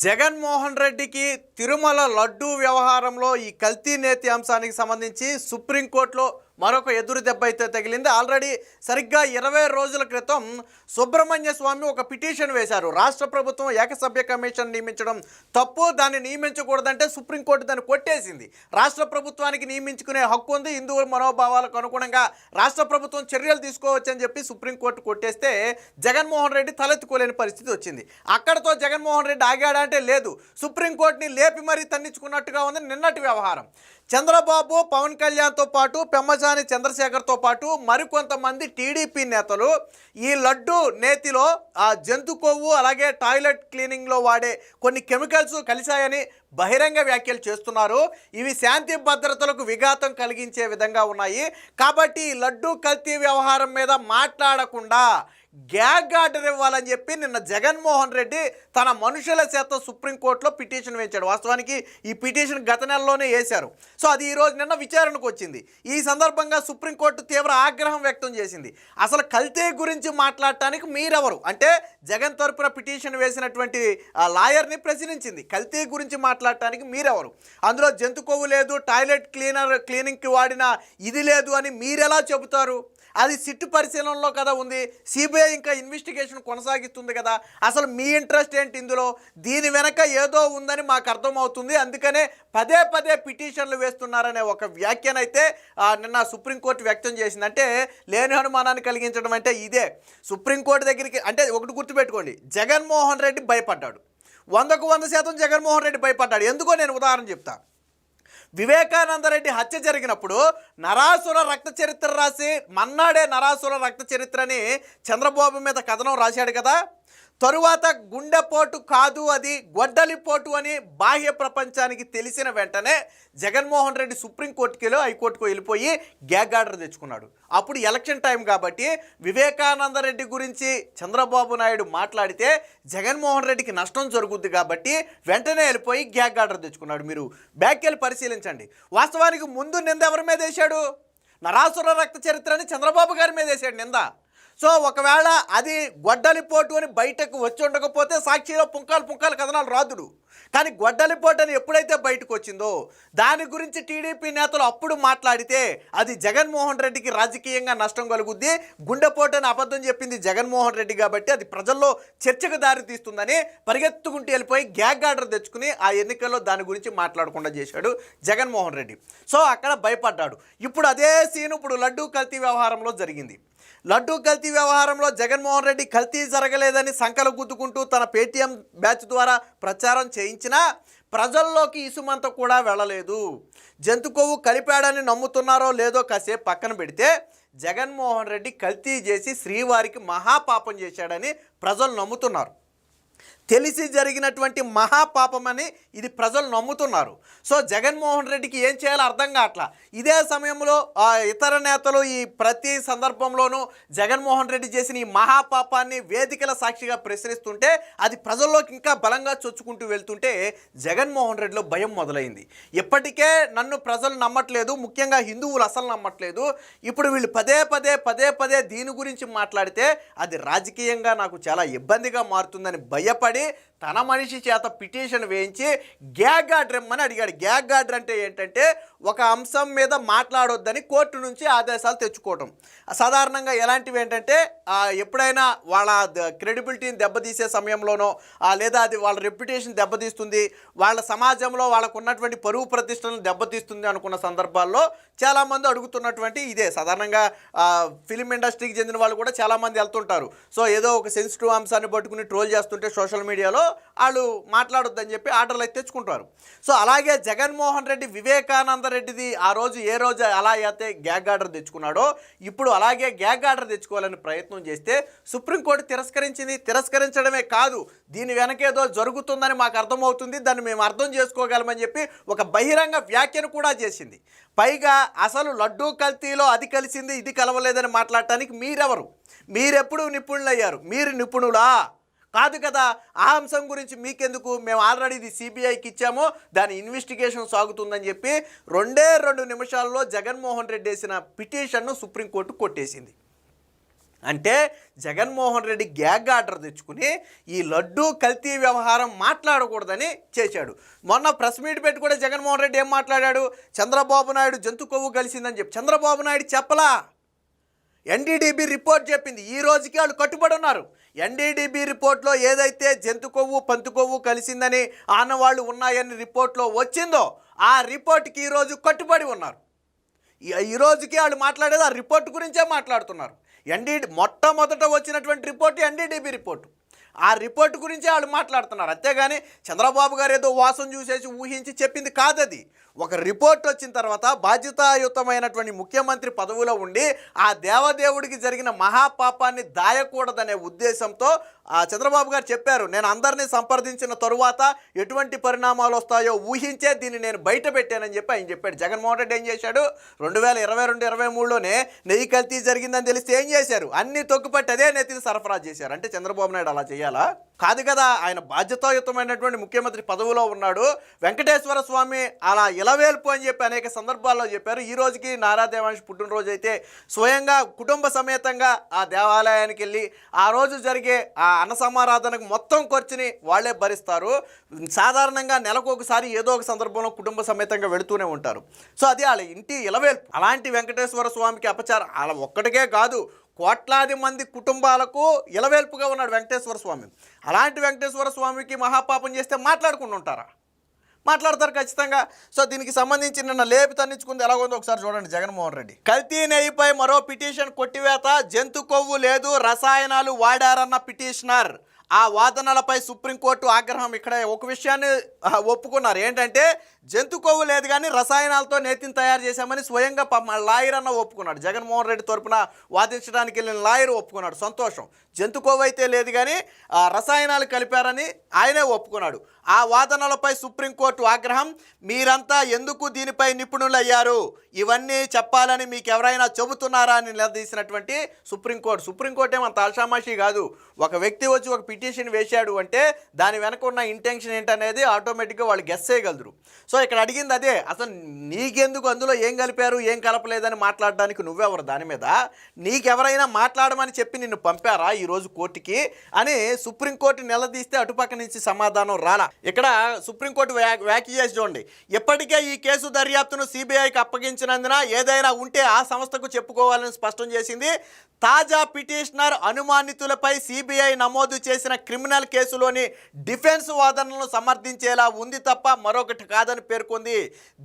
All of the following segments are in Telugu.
జగన్మోహన్ రెడ్డికి తిరుమల లడ్డూ వ్యవహారంలో ఈ కల్తీ నేతి అంశానికి సంబంధించి సుప్రీంకోర్టులో మరొక ఎదురు దెబ్బ అయితే తగిలింది. ఆల్రెడీ సరిగ్గా 20 రోజుల క్రితం సుబ్రహ్మణ్య స్వామి ఒక పిటిషన్ వేశారు. రాష్ట్ర ప్రభుత్వం ఏకసభ్య కమిషన్ నియమించడం తప్పు, దాన్ని నియమించకూడదంటే సుప్రీంకోర్టు దాన్ని కొట్టేసింది. రాష్ట్ర ప్రభుత్వానికి నియమించుకునే హక్కు ఉంది, హిందువుల మనోభావాలకు అనుగుణంగా రాష్ట్ర ప్రభుత్వం చర్యలు తీసుకోవచ్చని చెప్పి సుప్రీంకోర్టు కొట్టేస్తే జగన్మోహన్ రెడ్డి తలెత్తుకోలేని పరిస్థితి వచ్చింది. అక్కడతో జగన్మోహన్ రెడ్డి ఆగాడంటే లేదు, సుప్రీంకోర్టుని లేపి మరీ తన్నించుకున్నట్టుగా ఉంది నిన్నటి వ్యవహారం. చంద్రబాబు, పవన్ కళ్యాణ్తో పాటు పెమ్మసాని చంద్రశేఖర్తో పాటు మరికొంతమంది టీడీపీ నేతలు ఈ లడ్డు నేతిలో ఆ జంతు కొవ్వు అలాగే టాయిలెట్ క్లీనింగ్లో వాడే కొన్ని కెమికల్స్ కలిశాయని బహిరంగ వ్యాఖ్యలు చేస్తున్నారు. ఇవి శాంతి భద్రతలకు విఘాతం కలిగించే విధంగా ఉన్నాయి. కాబట్టి ఈ లడ్డు కల్తీ వ్యవహారం మీద మాట్లాడకుండా గ్యాగ్ ఆర్డర్ ఇవ్వాలని చెప్పి నిన్న జగన్మోహన్ రెడ్డి తన మనుషుల చేత సుప్రీంకోర్టులో పిటిషన్ వేయించాడు. వాస్తవానికి ఈ పిటిషన్ గత నెలలోనే వేశారు. సో అది ఈరోజు నిన్న విచారణకు వచ్చింది. ఈ సందర్భంగా సుప్రీంకోర్టు తీవ్ర ఆగ్రహం వ్యక్తం చేసింది. అసలు కల్తీ గురించి మాట్లాడటానికి మీరెవరు అంటే జగన్ తరపున పిటిషన్ వేసినటువంటి లాయర్ని ప్రశ్నించింది. కల్తీ గురించి మాట్లాడటానికి మీరెవరు, అందులో జంతు కొవ్వు లేదు, టాయిలెట్ క్లీనింగ్కి వాడిన ఇది లేదు అని మీరెలా చెబుతారు? అది సిట్టు పరిశీలనలో కదా ఉంది, సిబిఐ ఇంకా ఇన్వెస్టిగేషన్ కొనసాగిస్తుంది కదా. అసలు మీ ఇంట్రెస్ట్ ఏంటి ఇందులో? దీని వెనక ఏదో ఉందని మాకు అర్థమవుతుంది, అందుకనే పదే పదే పిటిషన్లు వేస్తున్నారనే ఒక వ్యాఖ్యనైతే నిన్న సుప్రీంకోర్టు వ్యక్తం చేసింది. అంటే లేని అనుమానాన్ని కలిగించడం అంటే ఇదే. సుప్రీంకోర్టు దగ్గరికి అంటే ఒకటి గుర్తుపెట్టుకోండి, జగన్మోహన్ రెడ్డి భయపడ్డాడు. 100కు 100% జగన్మోహన్ రెడ్డి భయపడ్డాడు. ఎందుకో నేను ఉదాహరణ చెప్తా. వివేకానంద రెడ్డి హత్య జరిగినప్పుడు నరాసుర రక్త చరిత్ర రాసి మన్నాడే నరాసుర రక్త చరిత్రని చంద్రబాబు మీద కథనం రాశాడు కదా. తరువాత గుండెపోటు కాదు అది గొడ్డలిపోటు అని బాహ్య ప్రపంచానికి తెలిసిన వెంటనే జగన్మోహన్ రెడ్డి సుప్రీంకోర్టుకి హైకోర్టుకు వెళ్ళిపోయి గ్యాగ్ ఆర్డర్ తెచ్చుకున్నాడు. అప్పుడు ఎలక్షన్ టైం కాబట్టి వివేకానంద రెడ్డి గురించి చంద్రబాబు నాయుడు మాట్లాడితే జగన్మోహన్ రెడ్డికి నష్టం జరుగుద్ది కాబట్టి వెంటనే వెళ్ళిపోయి గ్యాగ్ ఆర్డర్ తెచ్చుకున్నాడు. మీరు బ్యాక్ వెళ్ళి పరిశీలించండి. వాస్తవానికి ముందు నింద ఎవరి మీద వేశాడు? నరాసుర రక్త చరిత్రని చంద్రబాబు గారి మీద వేశాడు నింద. సో ఒకవేళ అది గొడ్డలిపోటు అని బయటకు వచ్చి ఉండకపోతే సాక్షిలో పుంకాలు కథనాలు రాదుడు. కానీ గొడ్డలిపోటు అని ఎప్పుడైతే బయటకు వచ్చిందో దాని గురించి టీడీపీ నేతలు అప్పుడు మాట్లాడితే అది జగన్మోహన్ రెడ్డికి రాజకీయంగా నష్టం కలుగుద్ది. గుండెపోటు అని అబద్ధం చెప్పింది జగన్మోహన్ రెడ్డి కాబట్టి అది ప్రజల్లో చర్చకు దారి తీస్తుందని పరిగెత్తుకుంటూ వెళ్ళిపోయి గ్యాగ్ ఆర్డర్ తెచ్చుకుని ఆ ఎన్నికల్లో దాని గురించి మాట్లాడకుండా చేశాడు జగన్మోహన్ రెడ్డి. సో అక్కడ భయపడ్డాడు. ఇప్పుడు అదే సీన్ ఇప్పుడు లడ్డూ కల్తీ వ్యవహారంలో జరిగింది. లడ్డూ కల్తీ వ్యవహారంలో జగన్మోహన్ రెడ్డి కల్తీ జరగలేదని సంకలు గుద్దుకుంటూ తన పేటీఎం బ్యాచ్ ద్వారా ప్రచారం చేయించినా ప్రజల్లోకి ఇసుమంత కూడా వెళ్ళలేదు. జంతు కొవ్వు కలిపాడని నమ్ముతున్నారో లేదో కాసేపు పక్కన పెడితే జగన్మోహన్ రెడ్డి కల్తీ చేసి శ్రీవారికి మహాపాపం చేశాడని ప్రజలు నమ్ముతున్నారు. తెలిసి జరిగినటువంటి మహాపాపమని ఇది ప్రజలు నమ్ముతున్నారు. సో జగన్మోహన్ రెడ్డికి ఏం చేయాలో అర్థం కావట్లా. ఇదే సమయంలో ఇతర నేతలు ఈ ప్రతి సందర్భంలోనూ జగన్మోహన్ రెడ్డి చేసిన ఈ మహాపాపాన్ని వేదికల సాక్షిగా ప్రశ్నిస్తుంటే అది ప్రజల్లోకి ఇంకా బలంగా చొచ్చుకుంటూ వెళ్తుంటే జగన్మోహన్ రెడ్డిలో భయం మొదలైంది. ఇప్పటికే నన్ను ప్రజలు నమ్మట్లేదు, ముఖ్యంగా హిందువులు అసలు నమ్మట్లేదు. ఇప్పుడు వీళ్ళు పదే పదే దీని గురించి మాట్లాడితే అది రాజకీయంగా నాకు చాలా ఇబ్బందిగా మారుతుందని భయపడి తన మనిషి చేత పిటిషన్ వేయించి గ్యాగ్ ఆర్డర్ ఇమ్మని అడిగాడు. గ్యాగ్ ఆర్డర్ అంటే ఏంటంటే ఒక అంశం మీద మాట్లాడొద్దని కోర్టు నుంచి ఆదేశాలు తెచ్చుకోవటం. సాధారణంగా ఎలాంటివి ఏంటంటే ఎప్పుడైనా వాళ్ళ క్రెడిబిలిటీని దెబ్బతీసే సమయంలోనో లేదా అది వాళ్ళ రెప్యుటేషన్ దెబ్బతీస్తుంది, వాళ్ళ సమాజంలో వాళ్ళకు ఉన్నటువంటి పరువు ప్రతిష్టలను దెబ్బతీస్తుంది అనుకున్న సందర్భాల్లో చాలామంది అడుగుతున్నటువంటి ఇదే. సాధారణంగా ఫిలిం ఇండస్ట్రీకి చెందిన వాళ్ళు కూడా చాలామంది వెళ్తుంటారు. సో ఏదో ఒక సెన్సిటివ్ అంశాన్ని పట్టుకుని ట్రోల్ చేస్తుంటే సోషల్ మీడియాలో వాళ్ళు మాట్లాడొద్దని చెప్పి ఆర్డర్లు అయితే తెచ్చుకుంటారు. సో అలాగే జగన్మోహన్ రెడ్డి వివేకానంద రెడ్డిది ఆ రోజు ఏ రోజు అలా అయితే గ్యాగ్ ఆర్డర్ తెచ్చుకున్నాడో ఇప్పుడు అలాగే గ్యాగ్ ఆర్డర్ తెచ్చుకోవాలని ప్రయత్నం చేస్తే సుప్రీంకోర్టు తిరస్కరించింది. తిరస్కరించడమే కాదు, దీని వెనకేదో జరుగుతుందని మాకు అర్థమవుతుంది, దాన్ని మేము అర్థం చేసుకోగలమని చెప్పి ఒక బహిరంగ వ్యాఖ్యను కూడా చేసింది. పైగా అసలు లడ్డూ కల్తీలో అది కలిసింది ఇది కలవలేదని మాట్లాడటానికి మీరెవరు? మీరెప్పుడు నిపుణులయ్యారు? మీరు నిపుణులా? కాదు కదా. ఆ అంశం గురించి మీకెందుకు? మేము ఆల్రెడీ ఇది సిబిఐకి ఇచ్చాము, దాని ఇన్వెస్టిగేషన్ సాగుతుందని చెప్పి 2 నిమిషాల్లో జగన్మోహన్ రెడ్డి వేసిన పిటిషన్ను సుప్రీంకోర్టు కొట్టేసింది. అంటే జగన్మోహన్ రెడ్డి గ్యాగ్ ఆర్డర్ తెచ్చుకుని ఈ లడ్డూ కల్తీ వ్యవహారం మాట్లాడకూడదని చేశాడు. మొన్న ప్రెస్ మీట్ పెట్టి కూడా జగన్మోహన్ రెడ్డి ఏం మాట్లాడాడు? చంద్రబాబు నాయుడు జంతు కొవ్వు కలిసిందని చెప్పి. చంద్రబాబు నాయుడు చెప్పలా, ఎన్డీడీబీ రిపోర్ట్ చెప్పింది. ఈ రోజుకి వాళ్ళు కట్టుబడి ఉన్నారు. ఎన్డీడీబీ రిపోర్ట్లో ఏదైతే జంతు కొవ్వు పంది కొవ్వు కలిసిందని ఆనవాళ్ళు ఉన్నాయని రిపోర్ట్లో వచ్చిందో ఆ రిపోర్ట్కి ఈరోజు కట్టుబడి ఉన్నారు. ఈ రోజుకి వాళ్ళు మాట్లాడేది ఆ రిపోర్ట్ గురించే మాట్లాడుతున్నారు. మొట్టమొదట వచ్చినటువంటి రిపోర్ట్ ఎన్డీడీబీ రిపోర్టు. ఆ రిపోర్ట్ గురించే వాళ్ళు మాట్లాడుతున్నారు. అంతేగాని చంద్రబాబు గారు ఏదో వాసం చూసేసి ఊహించి చెప్పింది కాదది. ఒక రిపోర్ట్ వచ్చిన తర్వాత బాధ్యతాయుతమైనటువంటి ముఖ్యమంత్రి పదవిలో ఉండి ఆ దేవదేవుడికి జరిగిన మహాపాపాన్ని దాయకూడదనే ఉద్దేశంతో చంద్రబాబు గారు చెప్పారు. నేను అందరినీ సంప్రదించిన తరువాత ఎటువంటి పరిణామాలు వస్తాయో ఊహించే దీన్ని నేను బయట పెట్టానని చెప్పి ఆయన చెప్పాడు. జగన్మోహన్ రెడ్డి ఏం చేశాడు? 2022-23లోనే నెయ్యి కల్తీ జరిగిందని తెలిస్తే ఏం చేశారు? అన్ని తొక్కుపట్టి అదే నెత్తిని సరఫరా చేశారు. అంటే చంద్రబాబు నాయుడు అలా చేయాలా? కాదు కదా. ఆయన బాధ్యతాయుతమైనటువంటి ముఖ్యమంత్రి పదవిలో ఉన్నాడు. వెంకటేశ్వర స్వామి అలా ఇలవేల్పు అని చెప్పి అనేక సందర్భాల్లో చెప్పారు. ఈ రోజుకి నారా దేవాంశ్ పుట్టినరోజు అయితే స్వయంగా కుటుంబ సమేతంగా ఆ దేవాలయానికి వెళ్ళి ఆ రోజు జరిగే ఆ అన్నసమారాధనకు మొత్తం ఖర్చుని వాళ్ళే భరిస్తారు. సాధారణంగా నెలకు ఒకసారి ఏదో ఒక సందర్భంలో కుటుంబ సమేతంగా వెళుతూనే ఉంటారు. సో అది వాళ్ళ ఇంటి ఇలవేల్పు. అలాంటి వెంకటేశ్వర స్వామికి అపచారం అలా ఒక్కటికే కాదు, కోట్లాది మంది కుటుంబాలకు ఇలవేల్పుగా ఉన్నాడు వెంకటేశ్వర స్వామి. అలాంటి వెంకటేశ్వర స్వామికి మహాపాపం చేస్తే మాట్లాడుకుంటూ ఉంటారా? మాట్లాడతారు ఖచ్చితంగా. సో దీనికి సంబంధించి నిన్న లేపి తన్నించుకుంది ఎలాగొందో ఒకసారి చూడండి. జగన్మోహన్ రెడ్డి కల్తీ నెయ్యిపై మరో పిటిషన్ కొట్టివేత, జంతు కొవ్వు లేదు రసాయనాలు వాడారన్న పిటిషనర్. ఆ వాదనలపై సుప్రీంకోర్టు ఆగ్రహం. ఇక్కడ ఒక విషయాన్ని ఒప్పుకున్నారు. ఏంటంటే జంతు కొవ్వు లేదు కానీ రసాయనాలతో నేతిని తయారు చేశామని స్వయంగా లాయర్ అన్న ఒప్పుకున్నాడు. జగన్మోహన్ రెడ్డి తరపున వాదించడానికి వెళ్ళిన లాయర్ ఒప్పుకున్నాడు. సంతోషం. జంతు కొవ్వు అయితే లేదు కానీ రసాయనాలు కలిపారని ఆయనే ఒప్పుకున్నాడు. ఆ వాదనలపై సుప్రీంకోర్టు ఆగ్రహం. మీరంతా ఎందుకు దీనిపై నిపుణులయ్యారు? ఇవన్నీ చెప్పాలని మీకు ఎవరైనా చెబుతున్నారా అని నిలదీసినటువంటి సుప్రీంకోర్టు. సుప్రీంకోర్టు ఏమంత ఆషామాషి కాదు. ఒక వ్యక్తి వచ్చి ఒక పిటిషన్ వేశాడు అంటే దాని వెనక ఉన్న ఇంటెన్షన్ ఏంటనేది ఆటోమేటిక్గా వాళ్ళు గెస్ చేయగలరు. సో ఇక్కడ అడిగింది అదే. అసలు నీకెందుకు అందులో ఏం కలిపారు ఏం కలపలేదని మాట్లాడడానికి నువ్వెవరు? దాని మీద నీకెవరైనా మాట్లాడమని చెప్పి నిన్ను పంపారా ఈరోజు కోర్టుకి అని సుప్రీంకోర్టు నిలదీస్తే అటుపక్క నుంచి సమాధానం రాలా. ఇక్కడ సుప్రీంకోర్టు వ్యాఖ్య చేసి చూడండి. ఇప్పటికే ఈ కేసు దర్యాప్తును సిబిఐకి అప్పగించినందున ఏదైనా ఉంటే ఆ సంస్థకు చెప్పుకోవాలని స్పష్టం చేసింది. తాజా పిటిషనర్ అనుమానితులపై సిబిఐ నమోదు చేసిన క్రిమినల్ కేసులోని డిఫెన్స్ వాదనలను సమర్థించేలా ఉంది తప్ప మరొకటి కాదని పేర్కొంది.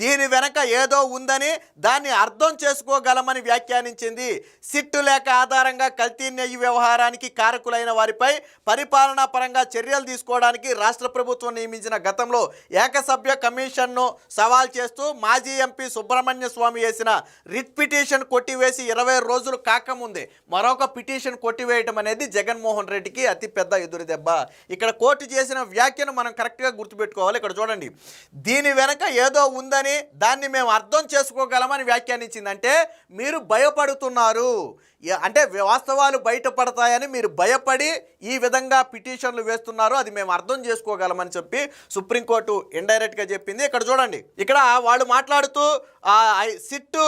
దీని వెనక ఏదో ఉందని దాన్ని అర్థం చేసుకోగలమని వ్యాఖ్యానించింది. సిట్టు లేఖ ఆధారంగా కల్తీ నెయ్యి వ్యవహారానికి కారకులైన వారిపై పరిపాలనా పరంగా చర్యలు తీసుకోవడానికి రాష్ట్ర ప్రభుత్వం నియమించిన గతంలో ఏకసభ్య కమిషన్ను సవాల్ చేస్తూ మాజీ ఎంపీ సుబ్రహ్మణ్య స్వామి వేసిన రిట్ పిటిషన్ కొట్టివేసి 20 రోజులు కాకముందే మరొక పిటిషన్ కొట్టివేయటం అనేది జగన్మోహన్ రెడ్డికి అతిపెద్ద ఎదురు దెబ్బ. ఇక్కడ కోర్టు చేసిన వ్యాఖ్యను మనం కరెక్ట్గా గుర్తుపెట్టుకోవాలి. ఇక్కడ చూడండి. దీని వెనక ఏదో ఉందని దాన్ని మేము అర్థం చేసుకోగలమని వ్యాఖ్యానించింది. అంటే మీరు భయపడుతున్నారు, అంటే వాస్తవాలు బయటపడతాయని మీరు భయపడి ఈ విధంగా పిటిషన్లు వేస్తున్నారు, అది మేము అర్థం చేసుకోగలమని చెప్పి సుప్రీంకోర్టు ఇండైరెక్ట్గా చెప్పింది. ఇక్కడ చూడండి. ఇక్కడ వాళ్ళు మాట్లాడుతూ సిట్టు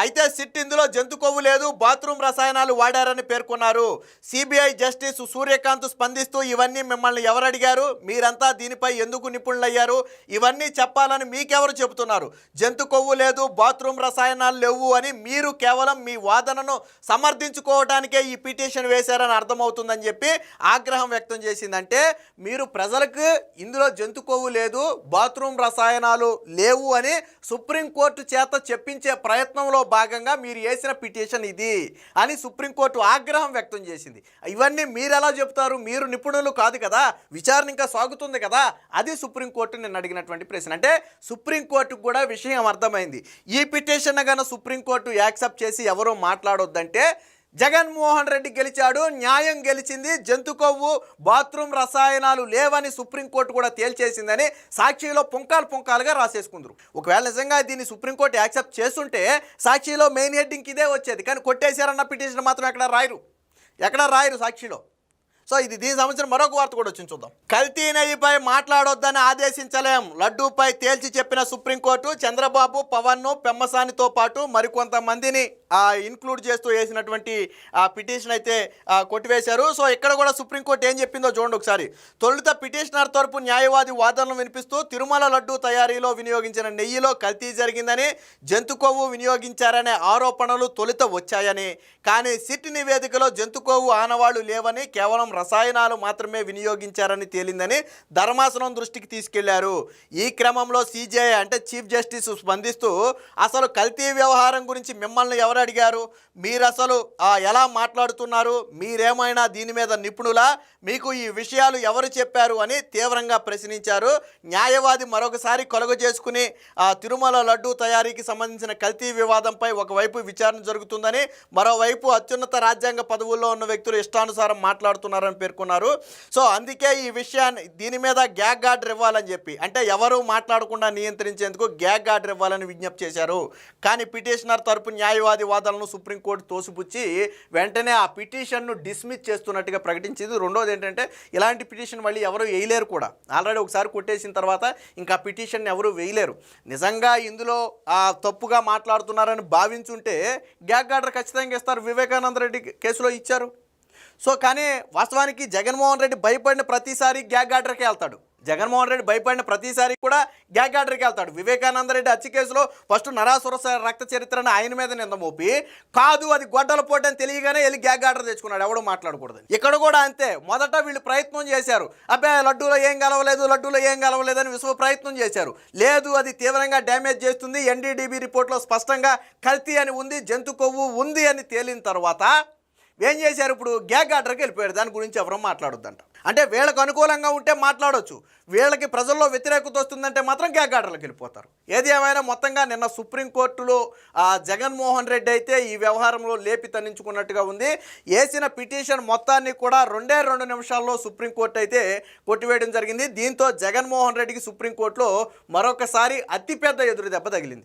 అయితే సిట్ ఇందులో జంతు కొవ్వు లేదు బాత్రూమ్ రసాయనాలు వాడారని పేర్కొన్నారు. సిబిఐ జస్టిస్ సూర్యకాంత్ స్పందిస్తూ ఇవన్నీ మిమ్మల్ని ఎవరు అడిగారు? మీరంతా దీనిపై ఎందుకు నిపుణులయ్యారు? ఇవన్నీ చెప్పాలని మీకెవరు చెబుతున్నారు? జంతు కొవ్వు లేదు బాత్రూమ్ రసాయనాలు లేవు అని మీరు కేవలం మీ వాదనను సమర్థించుకోవడానికే ఈ పిటిషన్ వేశారని అర్థమవుతుందని చెప్పి ఆగ్రహం వ్యక్తం చేసిందంటే మీరు ప్రజలకు ఇందులో జంతు కొవ్వు లేదు బాత్రూమ్ రసాయనాలు లేవు అని సుప్రీంకోర్టు చేత చెప్పించే ప్రయత్నంలో భాగంగా మీరు వేసిన పిటిషన్ ఇది అని సుప్రీంకోర్టు ఆగ్రహం వ్యక్తం చేసింది. ఇవన్నీ మీరు ఎలా చెప్తారు? మీరు నిపుణులు కాదు కదా, విచారణ ఇంకా సాగుతుంది కదా. అది సుప్రీంకోర్టు నేను అడిగినటువంటి ప్రశ్న. అంటే సుప్రీంకోర్టుకు కూడా విషయం అర్థమైంది. ఈ పిటిషన్ కన్నా సుప్రీంకోర్టు యాక్సెప్ట్ చేసి ఎవరో మాట్లాడొద్దంటే జగన్మోహన్ రెడ్డి గెలిచాడు, న్యాయం గెలిచింది, జంతు కొవ్వు బాత్రూమ్ రసాయనాలు లేవని సుప్రీంకోర్టు కూడా తేల్చేసిందని సాక్షిలో పుంకాలుగా రాసేసుకుందరు. ఒకవేళ నిజంగా దీన్ని సుప్రీంకోర్టు యాక్సెప్ట్ చేస్తుంటే సాక్షిలో మెయిన్ హెడ్డింగ్ ఇదే వచ్చేది. కానీ కొట్టేశారన్న పిటిషన్ మాత్రం ఎక్కడ రాయరు సాక్షిలో. సో ఇది దీనికి సంబంధించిన మరొక వార్త కూడా వచ్చి చూద్దాం. కల్తీ నెయ్యిపై మాట్లాడొద్దని ఆదేశించలేం. లడ్డూపై తేల్చి చెప్పిన సుప్రీంకోర్టు చంద్రబాబు, పవన్ను, పెమ్మసానితో పాటు మరికొంతమందిని ఇన్క్లూడ్ చేస్తూ వేసినటువంటి పిటిషన్ అయితే కొట్టివేశారు. సో ఇక్కడ కూడా సుప్రీంకోర్టు ఏం చెప్పిందో చూడండి ఒకసారి. తొలుత పిటిషనర్ తరపు న్యాయవాది వాదనలు వినిపిస్తూ తిరుమల లడ్డూ తయారీలో వినియోగించిన నెయ్యిలో కల్తీ జరిగిందని, జంతు కొవ్వు వినియోగించారనే ఆరోపణలు తొలుత వచ్చాయని, కానీ సిట్ నివేదికలో జంతు కొవ్వు ఆనవాళ్లు లేవని, కేవలం రసాయనాలు మాత్రమే వినియోగించారని తేలిందని ధర్మాసనం దృష్టికి తీసుకెళ్లారు. ఈ క్రమంలో సిజేఐ అంటే చీఫ్ జస్టిస్ స్పందిస్తూ అసలు కల్తీ వ్యవహారం గురించి మిమ్మల్ని ఎవరు అడిగారు, మీరు అసలు ఎలా మాట్లాడుతున్నారు, మీరేమైనా దీని మీద నిపుణులా, మీకు ఈ విషయాలు ఎవరు చెప్పారు అని తీవ్రంగా ప్రశ్నించారు. న్యాయవాది మరొకసారి కలుగ చేసుకుని తిరుమల లడ్డూ తయారీకి సంబంధించిన కల్తీ వివాదంపై ఒకవైపు విచారణ జరుగుతుందని, మరోవైపు అత్యున్నత రాజ్యాంగ పదవుల్లో ఉన్న వ్యక్తులు ఇష్టానుసారం మాట్లాడుతున్నారని పేర్కొన్నారు. సో అందుకే ఈ విషయాన్ని దీని మీద గ్యాగ్ ఆర్డర్ ఇవ్వాలని చెప్పి, అంటే ఎవరు మాట్లాడకుండా నియంత్రించేందుకు గ్యాగ్ ఆర్డర్ ఇవ్వాలని విజ్ఞప్తి చేశారు. కానీ పిటిషనర్ తరపు న్యాయవాది వాదనలను సుప్రీంకోర్టు తోసిపుచ్చి వెంటనే ఆ పిటిషన్ను డిస్మిస్ చేస్తున్నట్టుగా ప్రకటించింది. రెండోది ఏంటంటే ఇలాంటి పిటిషన్ మళ్ళీ ఎవరు వేయలేరు కూడా. ఆల్రెడీ ఒకసారి కొట్టేసిన తర్వాత ఇంకా పిటిషన్ ఎవరు వేయలేరు. నిజంగా ఇందులో తప్పుగా మాట్లాడుతున్నారని భావించుంటే గ్యాగ్ ఆర్డర్ ఖచ్చితంగా ఇస్తారు. వివేకానంద రెడ్డి కేసులో ఇచ్చారు. సో కానీ వాస్తవానికి జగన్మోహన్ రెడ్డి భయపడిన ప్రతిసారి గ్యాగ్ ఆర్డర్కి వెళ్తాడు. జగన్మోహన్ రెడ్డి భయపడిన ప్రతిసారి కూడా గ్యాగ్ ఆర్డర్కి వెళ్తాడు. వివేకానంద రెడ్డి హత్య కేసులో ఫస్ట్ నరాసుర రక్త చరిత్రను ఆయన మీద నింద మోపి, కాదు అది గొడ్డల పోటీ అని తెలియగానే వెళ్ళి గ్యాగ్ ఆర్డర్ తెచ్చుకున్నాడు, ఎవడో మాట్లాడకూడదు. ఇక్కడ కూడా అంతే. మొదట వీళ్ళు ప్రయత్నం చేశారు, అబ్బాయి లడ్డూలో ఏం కలవలేదు అని విశ్వ ప్రయత్నం చేశారు. లేదు, అది తీవ్రంగా డ్యామేజ్ చేస్తుంది, ఎన్డీడీబీ రిపోర్ట్లో స్పష్టంగా కల్తీ అని ఉంది, జంతు కొవ్వు ఉంది అని తేలిన తర్వాత ఏం చేశారు, ఇప్పుడు గ్యాగ్ ఆర్డర్కి వెళ్ళిపోయారు. దాని గురించి ఎవరో మాట్లాడొద్దంట. అంటే వీళ్ళకు అనుకూలంగా ఉంటే మాట్లాడవచ్చు, వీళ్ళకి ప్రజల్లో వ్యతిరేకత వస్తుందంటే మాత్రం గ్యాగ్ ఆర్డర్లకు వెళ్ళిపోతారు. ఏది ఏమైనా మొత్తంగా నిన్న సుప్రీంకోర్టులో జగన్మోహన్ రెడ్డి అయితే ఈ వ్యవహారంలో లేపి తన్నించుకున్నట్టుగా ఉంది. వేసిన పిటిషన్ మొత్తాన్ని కూడా 2 నిమిషాల్లో సుప్రీంకోర్టు అయితే కొట్టివేయడం జరిగింది. దీంతో జగన్మోహన్ రెడ్డికి సుప్రీంకోర్టులో మరొకసారి అతిపెద్ద ఎదురు దెబ్బ తగిలింది.